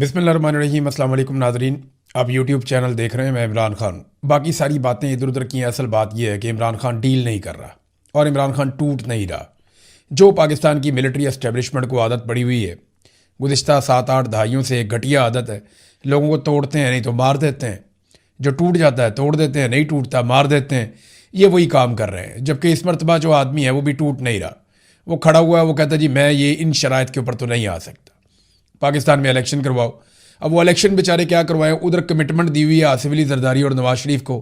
बिस्मिल्लाहिर्रहमानिर्रहीम। अस्सलाम वालेकुम नाज़रीन, आप यूट्यूब चैनल देख रहे हैं। मैं इमरान खान। बाकी सारी बातें इधर उधर की हैं। असल बात यह है कि इमरान खान डील नहीं कर रहा और इमरान खान टूट नहीं रहा। जो पाकिस्तान की मिलिट्री एस्टेब्लिशमेंट को आदत पड़ी हुई है गुज़िश्ता 7-8 दहाइयों से, एक घटिया आदत है। लोगों को तोड़ते हैं नहीं तो मार देते हैं, जो टूट जाता है तोड़ देते हैं, नहीं टूटता मार देते हैं। ये वही काम कर रहे हैं। जबकि इस मरतबा जो आदमी है वो भी टूट नहीं रहा। वो खड़ा हुआ है, वो कहता है जी मैं ये इन शराइत के ऊपर तो नहीं आ सकता। पाकिस्तान में इलेक्शन करवाओ। अब वो इलेक्शन बेचारे क्या करवाएं? उधर कमिटमेंट दी हुई है आसिफ अली जरदारी और नवाज शरीफ को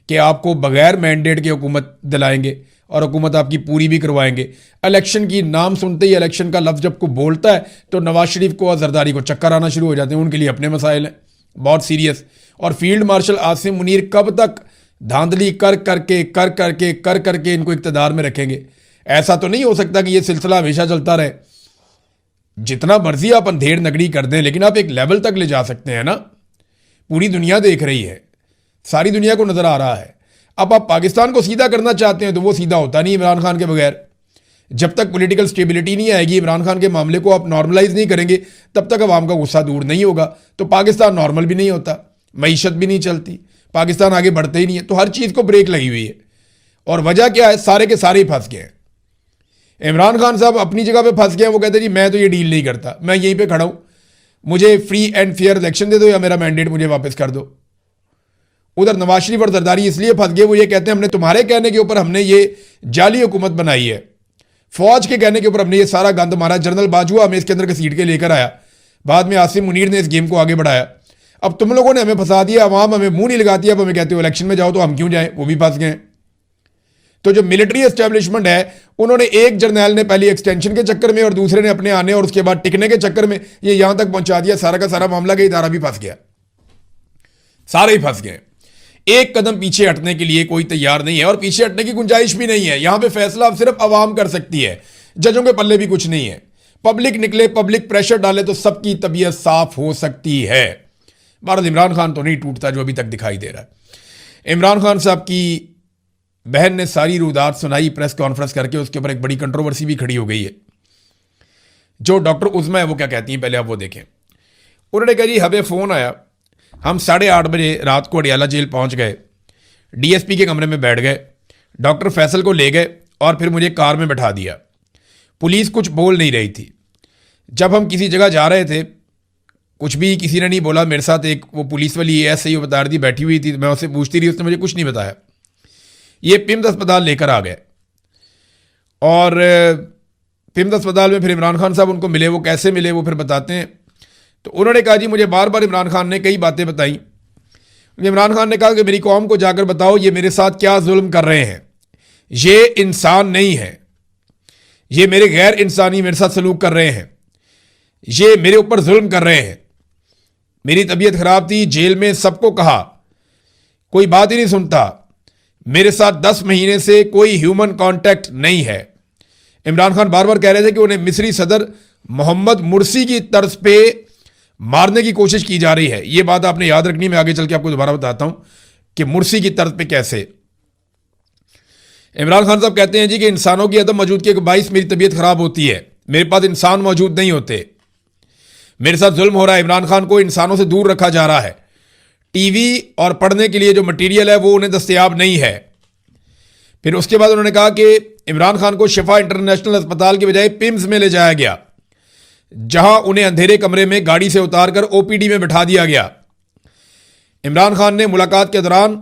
कि आपको बगैर मैंडेट के हुकूमत दिलाएंगे और हुकूमत आपकी पूरी भी करवाएंगे। इलेक्शन की नाम सुनते ही, इलेक्शन का लफ्ज़ जब को बोलता है तो नवाज शरीफ को और जरदारी को चक्कर आना शुरू हो जाते हैं। उनके लिए अपने मसाइल हैं बहुत सीरियस। और फील्ड मार्शल आसिम मुनीर कब तक धांधली कर करके इनको इक़्तिदार में रखेंगे? ऐसा तो नहीं हो सकता कि ये सिलसिला हमेशा चलता रहे। जितना मर्जी आप अंधेर नगरी कर दें, लेकिन आप एक लेवल तक ले जा सकते हैं ना। पूरी दुनिया देख रही है, सारी दुनिया को नजर आ रहा है। अब आप पाकिस्तान को सीधा करना चाहते हैं तो वो सीधा होता नहीं इमरान खान के बगैर। जब तक पॉलिटिकल स्टेबिलिटी नहीं आएगी, इमरान खान के मामले को आप नॉर्मलाइज नहीं करेंगे, तब तक अवाम का गुस्सा दूर नहीं होगा। तो पाकिस्तान नॉर्मल भी नहीं होता, मईशत भी नहीं चलती, पाकिस्तान आगे बढ़ते ही नहीं है। तो हर चीज़ को ब्रेक लगी हुई है। और वजह क्या है? सारे के सारे फंस गए हैं। इमरान खान साहब अपनी जगह पे फंस गए हैं। वो कहते हैं जी मैं तो ये डील नहीं करता, मैं यहीं पे खड़ा हूं, मुझे free and fair election they दो या मेरा मैंडेट मुझे वापस कर दो। उधर नवाज शरीफ और जरदारी इसलिए फंस गए, वो ये कहते हैं हमने तुम्हारे कहने के ऊपर हमने ये जाली हुकूमत बनाई है, फौज के कहने के ऊपर हमने ये सारा गंद मारा। जनरल बाजवा हमें इसके अंदर घसीट के लेकर आया, बाद में आसिम मुनीर ने इस गेम को आगे बढ़ाया। अब तुम लोगों ने हमें फंसा दिया, अवाम हमें मुंह नहीं लगाती, अब हमें कहते हो इलेक्शन में जाओ, तो हम क्यों जाएं? वो भी फंस गए। तो जो मिलिट्री एस्टेब्लिशमेंट है, उन्होंने एक जर्नैल ने पहले एक्सटेंशन के चक्कर में और दूसरे ने अपने आने और उसके बाद टिकने के चक्कर में ये यहां तक पहुंचा दिया। सारा का सारा मामला का इदारा भी फंस गया, सारे ही फंस गए। एक कदम पीछे हटने के लिए कोई तैयार नहीं है और पीछे हटने की गुंजाइश भी नहीं है। यहां पे फैसला अब सिर्फ अवाम कर सकती है, जजों के पल्ले भी कुछ नहीं है। पब्लिक निकले, पब्लिक प्रेशर डाले तो सबकी तबीयत साफ हो सकती है। बहरहाल इमरान खान तो नहीं टूटता जो अभी तक दिखाई दे रहा है। इमरान खान साहब की बहन ने सारी रुदात सुनाई प्रेस कॉन्फ्रेंस करके, उसके ऊपर एक बड़ी कंट्रोवर्सी भी खड़ी हो गई है। जो डॉक्टर उज़मा है वो क्या कहती हैं, पहले आप वो देखें। उन्होंने कहा जी हमें फ़ोन आया, हम 8:30 बजे रात को अडियाला जेल पहुंच गए, डीएसपी के कमरे में बैठ गए, डॉक्टर फैसल को ले गए और फिर मुझे कार में बैठा दिया। पुलिस कुछ बोल नहीं रही थी। जब हम किसी जगह जा रहे थे कुछ भी किसी ने नहीं बोला। मेरे साथ एक वो पुलिस वाली एसआई बता रही थी, बैठी हुई थी, मैं उससे पूछती रही, उसने मुझे कुछ नहीं बताया। ये पिम्स अस्पताल लेकर आ गए और पिम्स अस्पताल में फिर इमरान खान साहब उनको मिले। वो कैसे मिले वो फिर बताते हैं। तो उन्होंने कहा जी मुझे बार बार इमरान खान ने कई बातें बताई। इमरान खान ने कहा कि मेरी कौम को जाकर बताओ ये मेरे साथ क्या जुल्म कर रहे हैं, ये इंसान नहीं है, ये मेरे गैर इंसानी मेरे साथ सलूक कर रहे हैं, ये मेरे ऊपर जुल्म कर रहे हैं। मेरी तबीयत खराब थी, जेल में सबको कहा, कोई बात ही नहीं सुनता। मेरे साथ 10 महीने से कोई ह्यूमन कांटेक्ट नहीं है। इमरान खान बार बार कह रहे थे कि उन्हें मिस्री सदर मोहम्मद मुर्सी की तर्ज पे मारने की कोशिश की जा रही है। यह बात आपने याद रखनी, मैं आगे चल के आपको दोबारा बताता हूं कि मुर्सी की तर्ज पे कैसे। इमरान खान साहब कहते हैं जी कि इंसानों की अदम मौजूदगी के बाइस मेरी तबीयत खराब होती है, मेरे पास इंसान मौजूद नहीं होते, मेरे साथ जुल्म हो रहा है। इमरान खान को इंसानों से दूर रखा जा रहा है। टीवी और पढ़ने के लिए जो मटेरियल है वो उन्हें दस्तयाब नहीं है। फिर उसके बाद उन्होंने कहा कि इमरान खान को शिफा इंटरनेशनल अस्पताल के बजाय पिम्स में ले जाया गया, जहां उन्हें अंधेरे कमरे में गाड़ी से उतारकर ओपीडी में बैठा दिया गया। इमरान खान ने मुलाकात के दौरान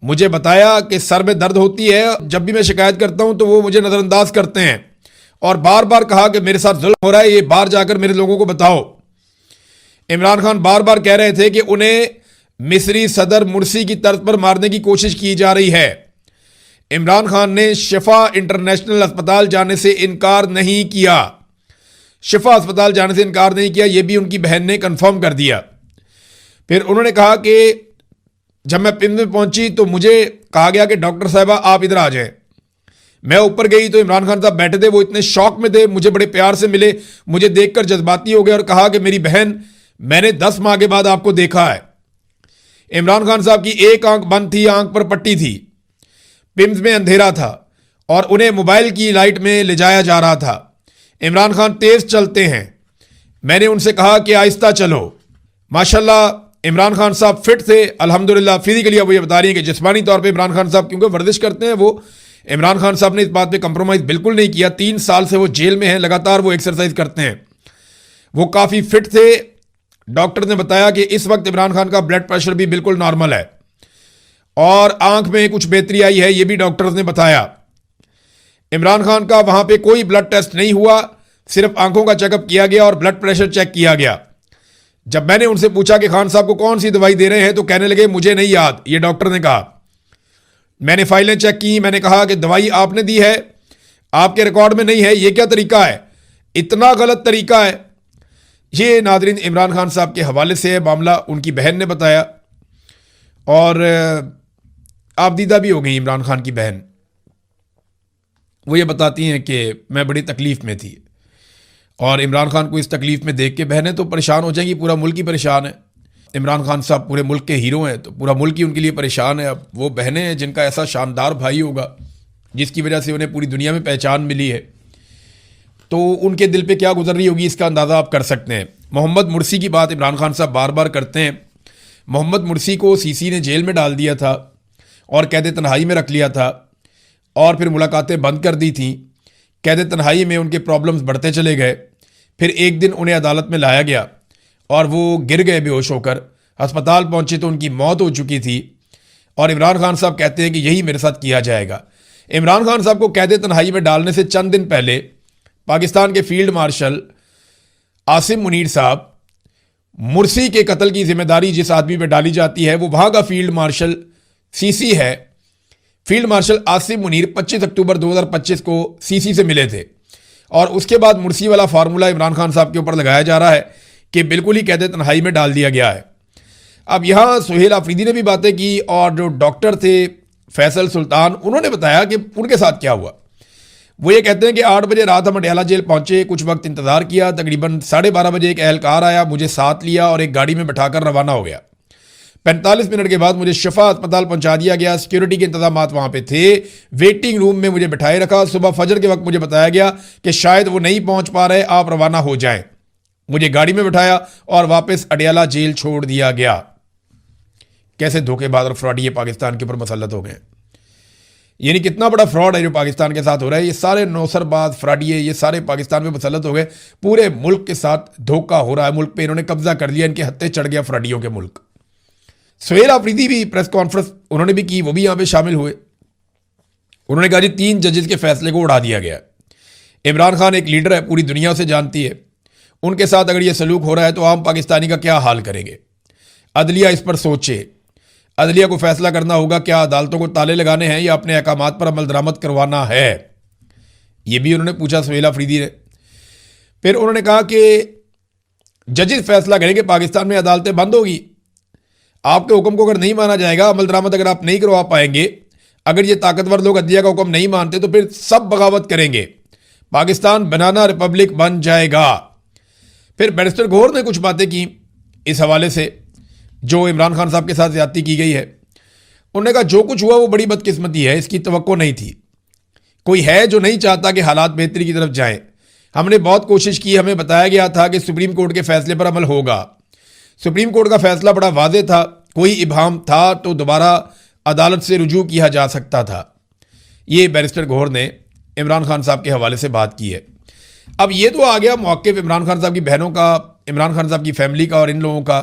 मुझे बताया कि सर में दर्द होती है, जब भी मैं शिकायत करता हूं तो वो मुझे नजरअंदाज करते हैं, और बार बार कहा कि मेरे साथ जुल्म हो रहा है, ये बाहर जाकर मेरे लोगों को बताओ। इमरान खान बार बार कह रहे थे कि उन्हें मिस्री सदर मुर्सी की तर्ज पर मारने की कोशिश की जा रही है। इमरान खान ने शिफा इंटरनेशनल अस्पताल जाने से इनकार नहीं किया, शिफा अस्पताल जाने से इनकार नहीं किया, यह भी उनकी बहन ने कंफर्म कर दिया। फिर उन्होंने कहा कि जब मैं पिंड में पहुंची तो मुझे कहा गया कि डॉक्टर साहिबा आप इधर आ जाएं। मैं ऊपर गई तो इमरान खान साहब बैठे थे, वो इतने शौक में थे, मुझे बड़े प्यार से मिले, मुझे देखकर जज्बाती हो गए और कहा कि मेरी बहन, मैंने 10 माह के बाद आपको देखा है। इमरान खान साहब की एक आंख बंद थी, आंख पर पट्टी थी, पिम्स में अंधेरा था और उन्हें मोबाइल की लाइट में ले जाया जा रहा था। इमरान खान तेज चलते हैं, मैंने उनसे कहा कि आहिस्ता चलो, माशाल्लाह इमरान खान साहब फिट थे अल्हम्दुलिल्लाह। फिजिकली अब ये बता रही है कि जिस्मानी तौर पे इमरान खान साहब क्योंकि वर्जिश करते हैं वो, इमरान खान साहब ने इस बात पे कंप्रोमाइज़ बिल्कुल नहीं किया। 3 साल से वो जेल में हैं, लगातार वो एक्सरसाइज करते हैं, वो काफ़ी फिट थे। डॉक्टर ने बताया कि इस वक्त इमरान खान का ब्लड प्रेशर भी बिल्कुल नॉर्मल है और आंख में कुछ बेहतरी आई है, ये भी डॉक्टर्स ने बताया। इमरान खान का वहां पे कोई ब्लड टेस्ट नहीं हुआ, सिर्फ आंखों का चेकअप किया गया और ब्लड प्रेशर चेक किया गया। जब मैंने उनसे पूछा कि खान साहब को कौन सी दवाई दे रहे हैं तो कहने लगे मुझे नहीं याद, ये डॉक्टर ने कहा। मैंने फाइलें चेक की, मैंने कहा कि दवाई आपने दी है, आपके रिकॉर्ड में नहीं है, ये क्या तरीका है, इतना गलत तरीका है। ये नादरीन इमरान खान साहब के हवाले से है मामला, उनकी बहन ने बताया और आप दीदा भी हो गई इमरान खान की बहन। वो ये बताती हैं कि मैं बड़ी तकलीफ़ में थी और इमरान खान को इस तकलीफ़ में देख के बहनें तो परेशान हो जाएंगी, पूरा मुल्क ही परेशान है। इमरान खान साहब पूरे मुल्क के हीरो हैं तो पूरा मुल्क ही उनके लिए परेशान है। अब वो बहनें हैं जिनका ऐसा शानदार भाई होगा जिसकी वजह से उन्हें पूरी दुनिया में पहचान मिली है, तो उनके दिल पे क्या गुजर रही होगी इसका अंदाज़ा आप कर सकते हैं। मोहम्मद मुर्सी की बात इमरान खान साहब बार बार करते हैं। मोहम्मद मुर्सी को सीसी ने जेल में डाल दिया था और कैद तन्हाई में रख लिया था और फिर मुलाकातें बंद कर दी थी। कैद तन्हाई में उनके प्रॉब्लम्स बढ़ते चले गए, फिर एक दिन उन्हें अदालत में लाया गया और वो गिर गए बेहोश होकर। अस्पताल पहुंचे तो उनकी मौत हो चुकी थी और इमरान खान साहब कहते हैं कि यही मेरे साथ किया जाएगा। इमरान खान साहब को कैद तन्हाई में डालने से चंद दिन पहले पाकिस्तान के फील्ड मार्शल आसिम मुनीर साहब, मुर्सी के कत्ल की जिम्मेदारी जिस आदमी पर डाली जाती है वो वहाँ का फील्ड मार्शल सीसी है। फील्ड मार्शल आसिम मुनीर 25 अक्टूबर 2025 को सीसी से मिले थे और उसके बाद मुर्सी वाला फार्मूला इमरान खान साहब के ऊपर लगाया जा रहा है कि बिल्कुल ही कैद तन्हाई में डाल दिया गया है। अब यहाँ सुहेल आफरीदी ने भी बातें की और जो डॉक्टर थे फैसल सुल्तान, उन्होंने बताया कि उनके साथ क्या हुआ। वो ये कहते हैं कि 8 बजे रात हम अडयाला जेल पहुंचे, कुछ वक्त इंतजार किया, तकरीबन 12:30 बजे एक एहलकार आया, मुझे साथ लिया और एक गाड़ी में बैठाकर रवाना हो गया। 45 मिनट के बाद मुझे शिफा अस्पताल पहुंचा दिया गया। सिक्योरिटी के इंतजाम वहां पे थे, वेटिंग रूम में मुझे बिठाए रखा। सुबह फजर के वक्त मुझे बताया गया कि शायद वो नहीं पहुंच पा रहे, आप रवाना हो जाएं। मुझे गाड़ी में बिठाया और वापस अडयाला जेल छोड़ दिया गया। कैसे धोखेबाज और फ्रॉडी ये पाकिस्तान के ऊपर मसल्लत हो गए, यानी कितना बड़ा फ्रॉड है जो पाकिस्तान के साथ हो रहा है। ये सारे नौसरबाज फ्रॉडी ये सारे पाकिस्तान में मसल्लत हो गए, पूरे मुल्क के साथ धोखा हो रहा है, मुल्क पे इन्होंने कब्जा कर लिया, इनके हत्थे चढ़ गया फ्रॉडियों के मुल्क। सुहेल आफरीदी भी प्रेस कॉन्फ्रेंस उन्होंने भी की, वो भी यहाँ पे शामिल हुए। उन्होंने कहा जी 3 जजेस के फैसले को उड़ा दिया गया। इमरान खान एक लीडर है, पूरी दुनिया उसे जानती है, उनके साथ अगर ये सलूक हो रहा है तो आम पाकिस्तानी का क्या हाल करेंगे। अदलिया इस पर सोचे, अदलिया को फैसला करना होगा क्या अदालतों को ताले लगाने हैं या अपने अहकामात पर अमल दरामद करवाना है। ये भी उन्होंने पूछा सुहेल आफरीदी ने। फिर उन्होंने कहा कि जजेस फैसला करेंगे, पाकिस्तान में अदालतें बंद होगी, आपके हुक्म को अगर नहीं माना जाएगा, अमल दरामद अगर आप नहीं करवा पाएंगे, अगर ये ताकतवर लोग अदलिया का हुक्म नहीं मानते तो फिर सब बगावत करेंगे, पाकिस्तान बनाना रिपब्लिक बन जाएगा। फिर बैरिस्टर गौहर ने कुछ बातें की इस हवाले से जो इमरान खान साहब के साथ ज्यादती की गई है। उन्होंने कहा जो कुछ हुआ वो बड़ी बदकिस्मती है, इसकी तवक्को नहीं थी। कोई है जो नहीं चाहता कि हालात बेहतरी की तरफ जाएं। हमने बहुत कोशिश की, हमें बताया गया था कि सुप्रीम कोर्ट के फैसले पर अमल होगा। सुप्रीम कोर्ट का फैसला बड़ा वाज़ेह था, कोई इबाहम था तो दोबारा अदालत से रुजू किया जा सकता था। ये बैरिस्टर गौहर ने इमरान खान साहब के हवाले से बात की है। अब ये तो आ गया मौक़िफ़ इमरान खान साहब की बहनों का, इमरान खान साहब की फैमिली का और इन लोगों का।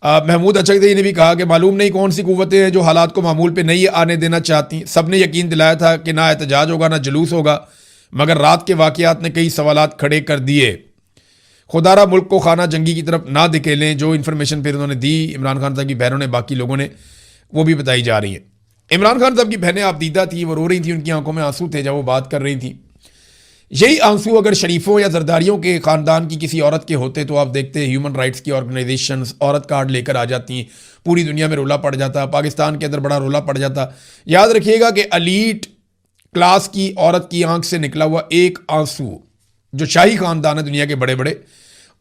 महमूद अचकज़ई ने भी कहा कि मालूम नहीं कौन सी कुव्वतें हैं जो हालात को मामूल पे नहीं आने देना चाहती। सब ने यकीन दिलाया था कि ना एहतजाज होगा ना जुलूस होगा, मगर रात के वाक़यात ने कई सवालात खड़े कर दिए। खुदारा मुल्क को खाना जंगी की तरफ ना धकेलें, जो इन्फॉर्मेशन फिर उन्होंने दी इमरान खान साहब की बहनों ने, बाकी लोगों ने, वो भी बताई जा रही है। इमरान खान साहब की बहनें आप दीदा थी, वो रो रही थी, उनकी आंखों में आंसू थे जब वो बात कर रही थी। यही आंसू अगर शरीफों या जरदारियों के ख़ानदान की किसी औरत के होते तो आप देखते ह्यूमन राइट्स की ऑर्गेनाइजेशंस औरत कार्ड लेकर आ जाती, पूरी दुनिया में रोला पड़ जाता, पाकिस्तान के अंदर बड़ा रोला पड़ जाता। याद रखिएगा कि एलीट क्लास की औरत की आंख से निकला हुआ एक आंसू, जो शाही ख़ानदान है दुनिया के बड़े बड़े,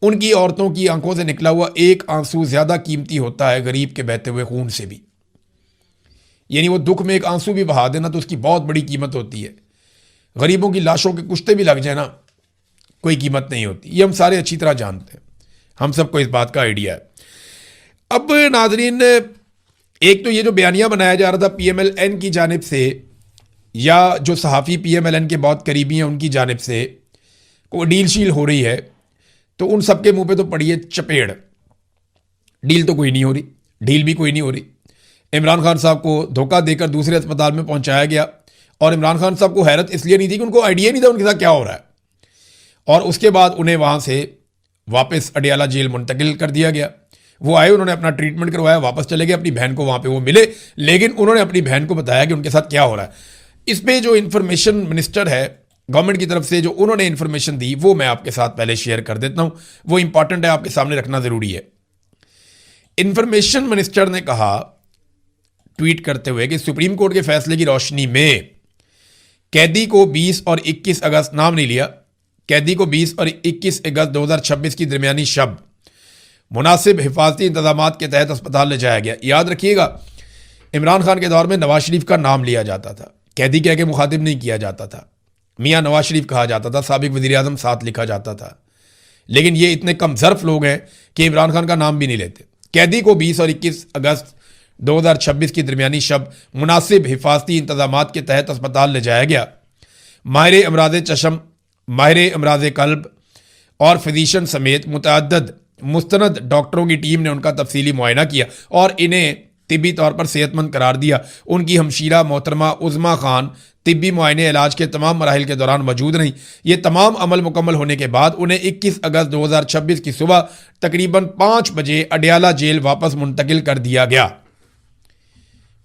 उनकी औरतों की आंखों से निकला हुआ एक आंसू ज़्यादा कीमती होता है गरीब के बहते हुए खून से भी। यानी वो दुख में एक आंसू भी बहा देना तो उसकी बहुत बड़ी कीमत होती है। गरीबों की लाशों के कुश्ते भी लग जाए ना, कोई कीमत नहीं होती, ये हम सारे अच्छी तरह जानते हैं। हम सबको इस बात का आइडिया है। अब नाजरीन, एक तो ये जो बयानिया बनाया जा रहा था PMLN की जानिब से, या जो सहाफ़ी PMLN के बहुत करीबी हैं उनकी जानिब से कोई डील शील हो रही है, तो उन सबके मुंह पे तो पड़ी है चपेड़। डील तो कोई नहीं हो रही, डील भी कोई नहीं हो रही। इमरान खान साहब को धोखा देकर दूसरे अस्पताल में पहुंचाया गया, और इमरान खान साहब को हैरत इसलिए नहीं थी कि उनको आइडिया नहीं था उनके साथ क्या हो रहा है, और उसके बाद उन्हें वहां से वापस अडियाला जेल मुंतकिल कर दिया गया। वो आए, उन्होंने अपना ट्रीटमेंट करवाया, वापस चले गए। अपनी बहन को वहां पे वो मिले, लेकिन उन्होंने अपनी बहन को बताया कि उनके साथ क्या हो रहा है। इस पे जो इंफॉर्मेशन मिनिस्टर है गवर्नमेंट की तरफ से, जो उन्होंने इंफॉर्मेशन दी, वो मैं आपके साथ पहले शेयर कर देता हूं। वो इंपॉर्टेंट है, आपके सामने रखना जरूरी है। इंफॉर्मेशन मिनिस्टर ने कहा ट्वीट करते हुए कि सुप्रीम कोर्ट के फैसले की रोशनी में कैदी को 20 और 21 अगस्त, नाम नहीं लिया, कैदी को 20 और 21 अगस्त 2026 की दरमियानी शब मुनासिब हिफाजती इंतजाम के तहत अस्पताल ले जाया गया। याद रखिएगा, इमरान खान के दौर में नवाज शरीफ का नाम लिया जाता था, कैदी कह के मुखातिब नहीं किया जाता था, मियाँ नवाज शरीफ कहा जाता था, साबिक वज़ीर आज़म साथ लिखा जाता था। लेकिन ये इतने कम ज़र्फ लोग हैं कि इमरान खान का नाम भी नहीं लेते। कैदी को 20 और 21 अगस्त 2026 की दरमियानी शब मुनासिब हिफाजती इंतजाम के तहत अस्पताल ले जाया गया। माहिर अमराज चशम, माहिर अमराज कल्ब और फिजिशियन समेत मुतअद्दिद मुस्तनद डॉक्टरों की टीम ने उनका तफसीली मुआयना किया और इन्हें तिब्बी तौर पर सेहतमंद करार दिया। उनकी हमशीरा मोहतरमा उज़मा खान तिब्बी मुआयने इलाज के तमाम मराहिल के दौरान मौजूद रहीं। ये तमाम अमल मुकम्मल होने के बाद उन्हें 21 अगस्त 2026 की सुबह तकरीबन 5 बजे अडियाला जेल वापस मुंतकिल कर दिया गया।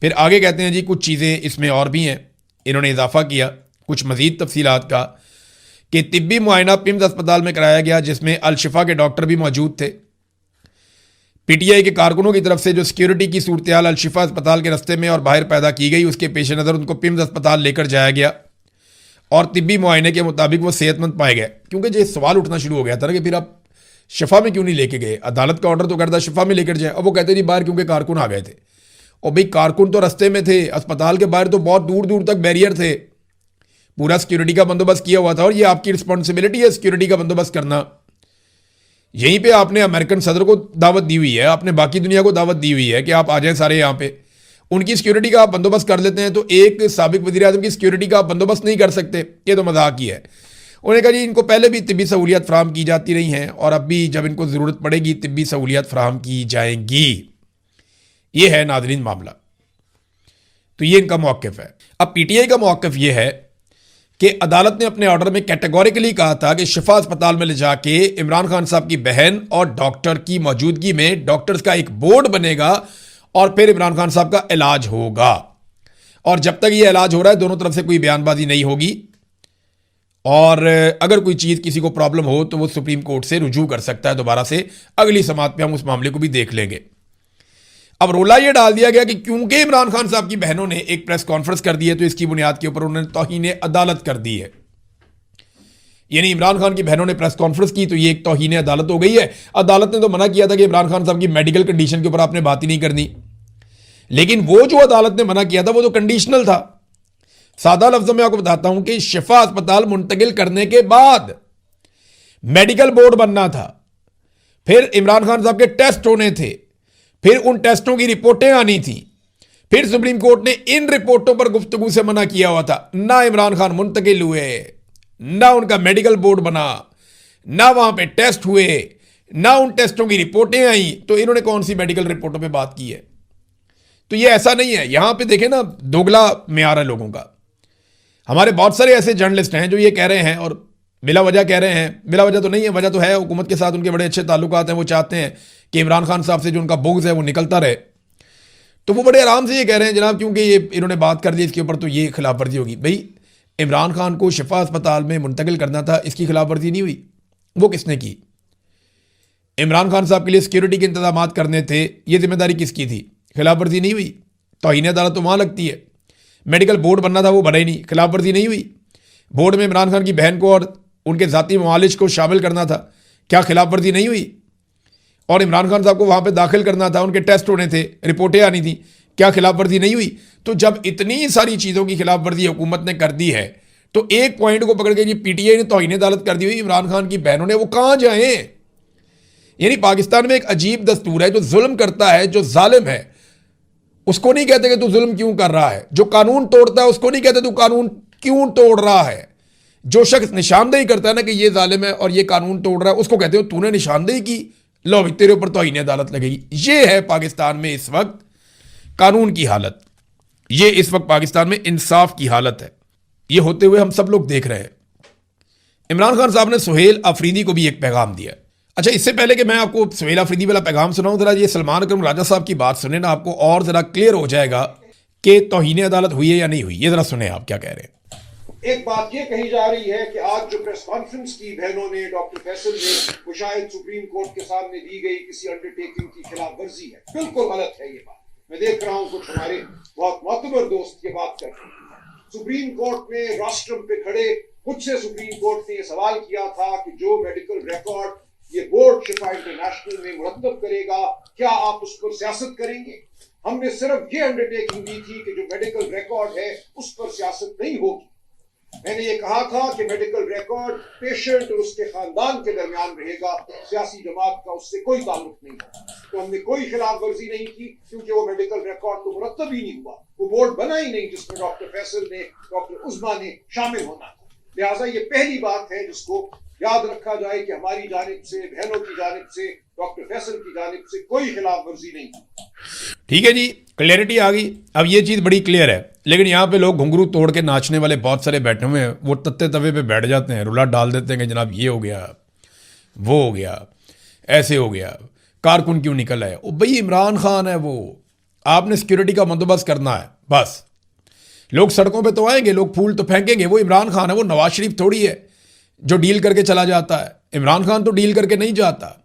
फिर आगे कहते हैं जी, कुछ चीज़ें इसमें और भी हैं, इन्होंने इजाफा किया कुछ मज़ीद तफसीलात का, कि तिब्बी मुआयना पिम्स अस्पताल में कराया गया जिसमें अल-शिफा के डॉक्टर भी मौजूद थे। PTI के कारकुनों की तरफ से जो सिक्योरिटी की सूरत हाल अल-शिफा अस्पताल के रस्ते में और बाहर पैदा की गई, उसके पेश नज़र उनको पिम्स अस्पताल लेकर जाया गया और तिब्बी मुआयने के मुताबिक वो सेहतमंद पाए गए। क्योंकि ये सवाल उठना शुरू हो गया था ना कि फिर आप शिफा में क्यों नहीं लेके गए, अदालत का ऑर्डर तो करता शिफा में लेकर जाए। अब वो कहते नहीं बाहर, क्योंकि कारकुन आ गए थे। और भाई कारकुन तो रस्ते में थे, अस्पताल के बाहर तो बहुत दूर दूर तक बैरियर थे, पूरा सिक्योरिटी का बंदोबस्त किया हुआ था, और ये आपकी रिस्पॉन्सिबिलिटी है सिक्योरिटी का बंदोबस्त करना। यहीं पे आपने अमेरिकन सदर को दावत दी हुई है, आपने बाकी दुनिया को दावत दी हुई है कि आप आ जाएं सारे यहाँ पे। उनकी सिक्योरिटी का आप बंदोबस्त कर लेते हैं, तो एक साबिक वज़ीर आज़म की सिक्योरिटी का आप बंदोबस्त नहीं कर सकते, ये तो मजाक ही है। उन्होंने कहा जी इनको पहले भी तिब्बी सहूलियात फ्राहम की जाती रही हैं और अब भी जब इनको ज़रूरत पड़ेगी तिब्बी सहूलियात फ्राहम की जाएंगी। ये है नाज़रीन मामला। तो ये इनका मौक़िफ़ है। अब PTI का मौक़िफ़ ये है कि अदालत ने अपने ऑर्डर में कैटेगोरिकली कहा था कि शिफा अस्पताल में ले जाके इमरान खान साहब की बहन और डॉक्टर की मौजूदगी में डॉक्टर्स का एक बोर्ड बनेगा और फिर इमरान खान साहब का इलाज होगा। और जब तक ये इलाज हो रहा है दोनों तरफ से कोई बयानबाजी नहीं होगी, और अगर कोई चीज़ किसी को प्रॉब्लम हो तो वो सुप्रीम कोर्ट से रुजू कर सकता है दोबारा से। अगली समात में हम उस मामले को भी देख लेंगे। अब रोला ये डाल दिया गया कि क्योंकि इमरान खान साहब की बहनों ने एक प्रेस कॉन्फ्रेंस कर दी है तो इसकी बुनियाद के ऊपर उन्होंने तौहीन अदालत कर दी है। यानी इमरान खान की बहनों ने प्रेस कॉन्फ्रेंस की तो ये एक तौहीन अदालत हो गई है। अदालत ने तो मना किया था कि इमरान खान साहब की मेडिकल कंडीशन के ऊपर आपने बात ही नहीं करनी, लेकिन वो जो अदालत ने मना किया था वो तो कंडीशनल था। सादा लफ्जों में आपको बताता हूं कि शिफा अस्पताल मुंतकिल करने के बाद मेडिकल बोर्ड बनना था, फिर इमरान खान साहब के टेस्ट होने थे, फिर उन टेस्टों की रिपोर्टें आनी थी, फिर सुप्रीम कोर्ट ने इन रिपोर्टों पर गुफ्तगू से मना किया हुआ था। ना इमरान खान मुंतकिल हुए, ना उनका मेडिकल बोर्ड बना, ना वहां पे टेस्ट हुए, ना उन टेस्टों की रिपोर्टें आई, तो इन्होंने कौन सी मेडिकल रिपोर्टों पे बात की है। तो ये ऐसा नहीं है, यहां पे देखें ना दोगला म्यार है लोगों का। हमारे बहुत सारे ऐसे जर्नलिस्ट हैं जो ये कह रहे हैं और बिला वजह कह रहे हैं, बिला वजह तो नहीं है, वजह तो है, हुकूमत के साथ उनके बड़े अच्छे ताल्लुकात हैं, वो चाहते हैं कि इमरान खान साहब से जो उनका बुग़्ज़ है वो निकलता रहे। तो वो बड़े आराम से ये कह रहे हैं जनाब क्योंकि ये इन्होंने बात कर दी इसके ऊपर तो ये खिलाफ वर्जी होगी। भाई इमरान खान को शिफा अस्पताल में मुंतकिल करना था, इसकी खिलाफ वर्जी नहीं हुई। वो किसने की? इमरान खान साहब के लिए सिक्योरिटी के इंतजाम करने थे, ये जिम्मेदारी किसकी थी? खिलाफ वर्जी नहीं हुई। तौहीन अदालत तो वहाँ लगती है। मेडिकल बोर्ड बनना था वो बना ही नहीं, खिलाफ वर्जी नहीं हुई। बोर्ड में इमरान खान की बहन को और उनके ज़ाती मालिज को शामिल करना था, क्या खिलाफ वर्जी नहीं हुई? और इमरान खान साहब को वहाँ पे दाखिल करना था, उनके टेस्ट होने थे, रिपोर्टें आनी थी, क्या खिलाफ वर्जी नहीं हुई? तो जब इतनी सारी चीज़ों की खिलाफ वर्जी हुकूमत ने कर दी है तो एक पॉइंट को पकड़ के PTI ने तौहीन अदालत कर दी हुई, इमरान खान की बहनों ने, वो कहाँ जाएं? यानी पाकिस्तान में एक अजीब दस्तूर है, जो जुल्म करता है, जो जालिम है, उसको नहीं कहते कि तू जुल्म क्यों कर रहा है। जो कानून तोड़ता है उसको नहीं कहते तू कानून क्यों तोड़ रहा है। जो शख्स निशानदेही करता है ना कि ये जालिम है और ये कानून तोड़ रहा है, उसको कहते हो तूने निशानदेही की, लो भी तेरे ऊपर तौहीन अदालत लगेगी। ये है पाकिस्तान में इस वक्त कानून की हालत, ये इस वक्त पाकिस्तान में इंसाफ की हालत है। ये होते हुए हम सब लोग देख रहे हैं। इमरान खान साहब ने सुहेल अफरीदी को भी एक पैगाम दिया। अच्छा, इससे पहले कि मैं आपको सुहेल अफरीदी वाला पैगाम सुनाऊं, जरा ये सलमान अकरम राजा साहब की बात सुने ना, आपको और जरा क्लियर हो जाएगा कि तौहीन अदालत हुई है या नहीं हुई। ये जरा सुने आप क्या कह रहे हैं। एक बात ये कही जा रही है कि आज जो प्रेस कॉन्फ्रेंस की बहनों ने, डॉक्टर फैसल ने, वो शायद सुप्रीम कोर्ट के सामने दी गई किसी अंडरटेकिंग की खिलाफ वर्जी है। बिल्कुल गलत है ये बात। मैं देख रहा हूं कुछ हमारे बहुत मोतबर दोस्त ये बात कर रहे हैं। सुप्रीम कोर्ट में राष्ट्रम पे खड़े खुद से सुप्रीम कोर्ट ने ये सवाल किया था कि जो मेडिकल रिकॉर्ड ये बोर्ड शिफा इंटरनेशनल में मुरतब करेगा, क्या आप उस पर सियासत करेंगे। हमने सिर्फ ये अंडरटेकिंग दी थी कि जो मेडिकल रिकॉर्ड है उस पर सियासत नहीं होगी। मैंने ये कहा था कि मेडिकल रिकॉर्ड पेशेंट और उसके खानदान के दरमियान रहेगा, सियासी जमात का उससे कोई ताल्लुक नहीं है। तो हमने कोई खिलाफ वर्जी नहीं की, क्योंकि वो मेडिकल रिकॉर्ड तो मुरतब ही नहीं हुआ, वो बोर्ड बना ही नहीं जिसमें डॉक्टर फैसल ने, डॉक्टर उस्मा ने शामिल होना था। लिहाजा ये पहली बात है जिसको याद रखा जाए कि हमारी जानिब से, बहनों की जानिब से, डॉक्टर फैसल की जानिब से कोई खिलाफ वर्जी नहीं की। ठीक है जी, क्लियरिटी आ गई। अब ये चीज़ बड़ी क्लियर है। लेकिन यहाँ पे लोग घुंघरू तोड़ के नाचने वाले बहुत सारे बैठे हुए हैं, वो तत्ते तवे पे बैठ जाते हैं, रुला डाल देते हैं कि जनाब ये हो गया, वो हो गया, ऐसे हो गया, कारकुन क्यों निकल आए। ओ भाई इमरान खान है वो, आपने सिक्योरिटी का बंदोबस्त करना है बस। लोग सड़कों पे तो आएंगे, लोग फूल तो फेंकेंगे, वो इमरान खान है, वो नवाज शरीफ थोड़ी है जो डील करके चला जाता है। इमरान खान तो डील करके नहीं जाता।